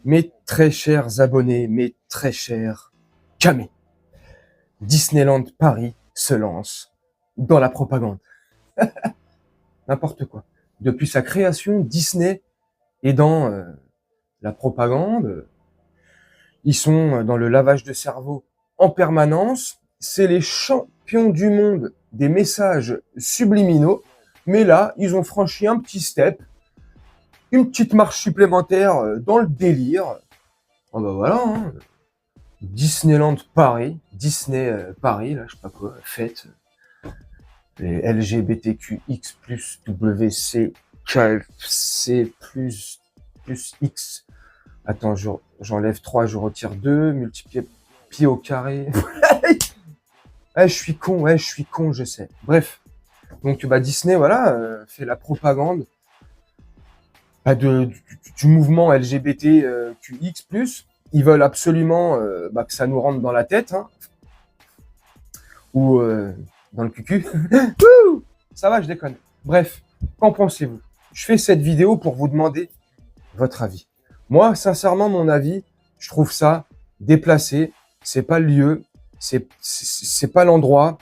Mes très chers abonnés, mes très chers camés, Disneyland Paris se lance dans la propagande. N'importe quoi. Depuis sa création, Disney est dans la propagande. Ils sont dans le lavage de cerveau en permanence. C'est les champions du monde des messages subliminaux. Mais là, ils ont franchi un petit step, une petite marche supplémentaire dans le délire. Oh bah voilà, hein. Disneyland Paris, Disney Paris, là, je sais pas quoi, fête, les LGBTQX+, WC, KFC+, plus X. Attends, j'enlève 3, je retire 2, multiplié pi au carré. Je suis con, je sais. Bref, donc bah, Disney, voilà, fait la propagande du mouvement LGBTQX+. Ils veulent absolument que ça nous rentre dans la tête, hein, ou dans le cucu. Ça va, je déconne. Bref, qu'en pensez-vous? Je fais cette vidéo pour vous demander votre avis. Moi, sincèrement, mon avis, je trouve ça déplacé. C'est pas le lieu, c'est pas l'endroit.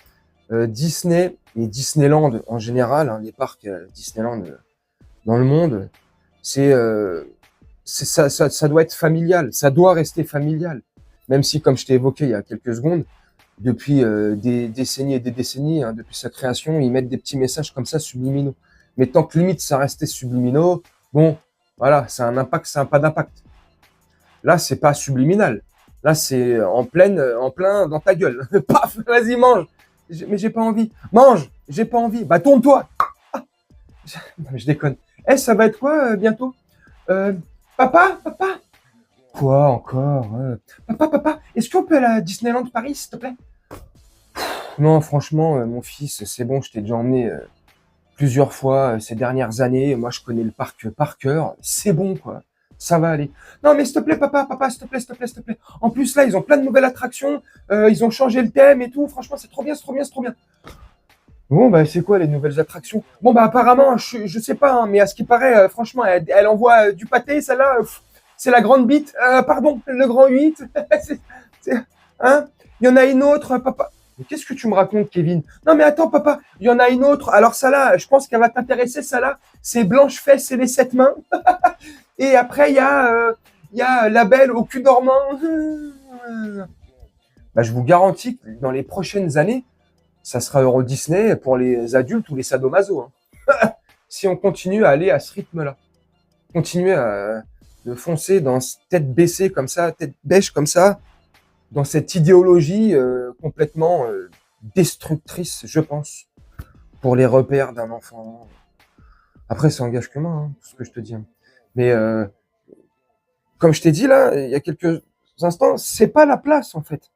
Disney et Disneyland en général, hein, les parcs Disneyland dans le monde, ça doit être familial, ça doit rester familial. Même si, comme je t'ai évoqué il y a quelques secondes, depuis des décennies et des décennies, hein, depuis sa création, ils mettent des petits messages comme ça subliminaux. Mais tant que limite ça restait subliminaux, bon, voilà, c'est un impact, c'est un pas d'impact. Là, c'est pas subliminal. Là, c'est en plein dans ta gueule. Paf, vas-y, mange. Mais j'ai pas envie. Mange, j'ai pas envie. Bah, tourne-toi. Non, mais je déconne. Ça va être quoi bientôt Papa, papa. Quoi encore Papa, est-ce qu'on peut aller à Disneyland Paris, s'il te plaît? Non, franchement, mon fils, c'est bon, je t'ai déjà emmené plusieurs fois ces dernières années. Moi, je connais le parc par cœur. C'est bon, quoi. Ça va aller. Non, mais s'il te plaît, papa, s'il te plaît, s'il te plaît, s'il te plaît. En plus, là, ils ont plein de nouvelles attractions. Ils ont changé le thème et tout. Franchement, c'est trop bien, c'est trop bien, c'est trop bien. Bon, bah, c'est quoi les nouvelles attractions? Bon, bah, apparemment, je sais pas, hein, mais à ce qui paraît, franchement, elle envoie du pâté, celle-là. C'est la grande bite. Pardon, le grand 8. Hein? Il y en a une autre, papa. Mais qu'est-ce que tu me racontes, Kevin? Non, mais attends, papa, il y en a une autre. Alors, ça là, je pense qu'elle va t'intéresser, ça là. C'est Blanche Fesse et les 7 mains. Et après, il y a La Belle au cul dormant. Bah, je vous garantis que dans les prochaines années, ça sera Euro Disney pour les adultes ou les sadomaso. Hein. Si on continue à aller à ce rythme-là. Continuer à de foncer dans tête baissée comme ça, tête bêche comme ça, dans cette idéologie complètement destructrice, je pense, pour les repères d'un enfant. Après, ça engage que moi, hein, tout ce que je te dis. Mais comme je t'ai dit là, il y a quelques instants, c'est pas la place en fait.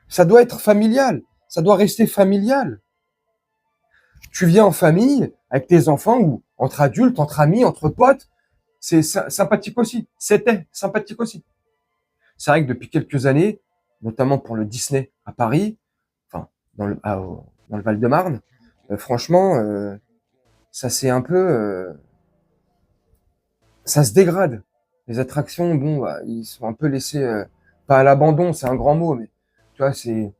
Ça doit être familial, ça doit rester familial. Tu viens en famille avec tes enfants ou entre adultes, entre amis, entre potes, c'est sympathique aussi. C'était sympathique aussi. C'est vrai que depuis quelques années, notamment pour le Disney à Paris, enfin dans le Val-de-Marne, franchement, ça c'est un peu, ça se dégrade. Les attractions, bon, bah, ils sont un peu laissés, pas à l'abandon, c'est un grand mot, mais tu vois, c'est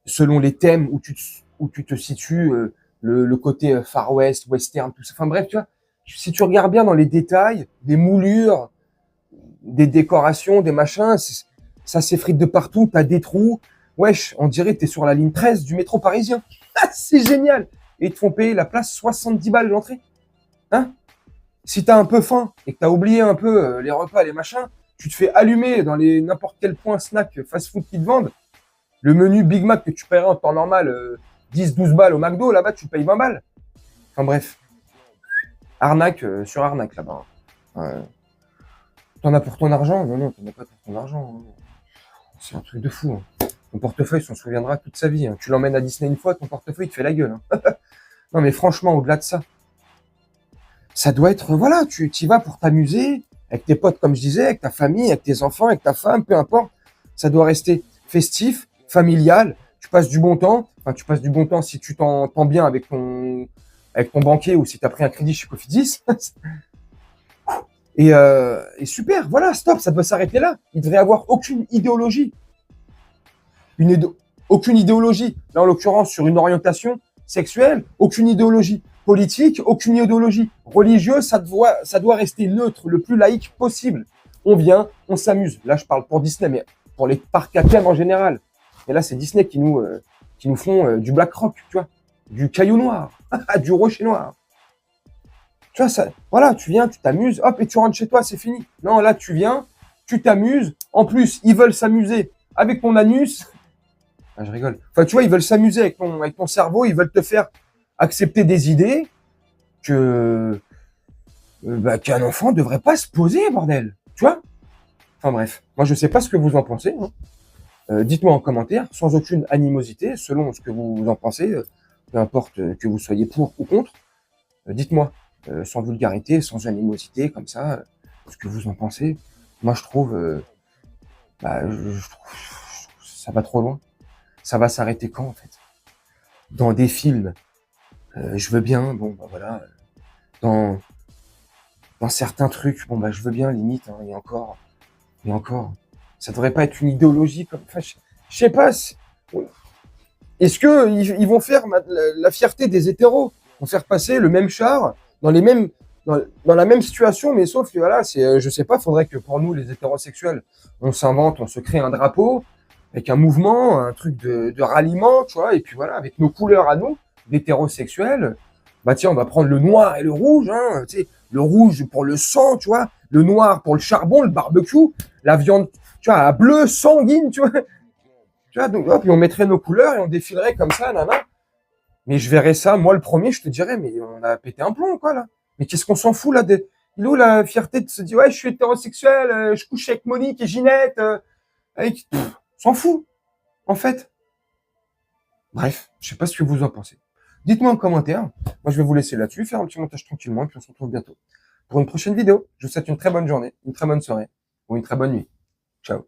selon les thèmes où tu te situes, le côté Far West, western, tout ça. Enfin bref, tu vois, si tu regardes bien dans les détails, des moulures, des décorations, des machins, ça s'effrite de partout, t'as des trous. Wesh, on dirait que t'es sur la ligne 13 du métro parisien. C'est génial. Et ils te font payer la place 70 balles l'entrée. Hein? Si t'as un peu faim et que t'as oublié un peu les repas, les machins, tu te fais allumer dans les n'importe quel point snack fast-food qui te vendent. Le menu Big Mac que tu paierais en temps normal 10-12 balles au McDo, là-bas tu payes 20 balles. Enfin bref, arnaque sur arnaque là-bas. T'en as pour ton argent? Non, t'en as pas pour ton argent. Hein. C'est un truc de fou. Hein. Ton portefeuille s'en souviendra toute sa vie. Hein. Tu l'emmènes à Disney une fois, ton portefeuille te fait la gueule. Hein. Non mais franchement, au-delà de ça, ça doit être, voilà, tu y vas pour t'amuser, avec tes potes comme je disais, avec ta famille, avec tes enfants, avec ta femme, peu importe. Ça doit rester festif, familial, tu passes du bon temps. Enfin, tu passes du bon temps si tu t'entends bien avec ton banquier ou si tu as pris un crédit chez Cofidis. Et super, voilà, stop, ça doit s'arrêter là. Il devrait y avoir aucune idéologie. Aucune idéologie. Là, en l'occurrence, sur une orientation sexuelle, aucune idéologie. Politique, aucune idéologie. Religieuse, ça doit rester neutre, le plus laïque possible. On vient, on s'amuse. Là, je parle pour Disney, mais pour les parcs à thème en général. Et là, c'est Disney qui nous font du Black Rock, tu vois, du Caillou Noir, du Rocher Noir. Tu vois, ça, voilà, tu viens, tu t'amuses, hop, et tu rentres chez toi, c'est fini. Non, là, tu viens, tu t'amuses. En plus, ils veulent s'amuser avec ton anus. Ah, je rigole. Enfin, tu vois, ils veulent s'amuser avec ton cerveau, ils veulent te faire accepter des idées que qu'un enfant devrait pas se poser, bordel. Tu vois? Enfin bref, moi je sais pas ce que vous en pensez. Hein. Dites-moi en commentaire, sans aucune animosité, selon ce que vous en pensez, peu importe que vous soyez pour ou contre. Dites-moi, sans vulgarité, sans animosité, comme ça, ce que vous en pensez. Moi je trouve, je trouve ça va trop loin. Ça va s'arrêter quand en fait? Dans des films, je veux bien, bon bah voilà, dans certains trucs, bon bah je veux bien limite, hein, et encore, ça devrait pas être une idéologie comme, enfin, je sais pas, est-ce que ils vont faire la fierté des hétéros, vont faire passer le même char dans les mêmes, dans la même situation, mais sauf que voilà, c'est, je sais pas, faudrait que pour nous les hétérosexuels, on s'invente, on se crée un drapeau avec un mouvement, un truc de ralliement, tu vois, et puis voilà, avec nos couleurs à nous, d'hétérosexuels, bah tiens, on va prendre le noir et le rouge, hein, tu sais, le rouge pour le sang, tu vois, le noir pour le charbon, le barbecue, la viande, tu vois, à bleu sanguine, tu vois. Tu vois, donc, hop, et on mettrait nos couleurs et on défilerait comme ça, nana. Mais je verrais ça, moi le premier, je te dirais, mais on a pété un plomb, quoi, là. Mais qu'est-ce qu'on s'en fout, là, il est où la fierté de se dire, ouais, je suis hétérosexuel, je couche avec Monique et Ginette, avec, s'en fout, en fait. Bref, je sais pas ce que vous en pensez. Dites-moi en commentaire. Moi, je vais vous laisser là-dessus, faire un petit montage tranquillement, et puis on se retrouve bientôt pour une prochaine vidéo. Je vous souhaite une très bonne journée, une très bonne soirée, ou une très bonne nuit. Ciao.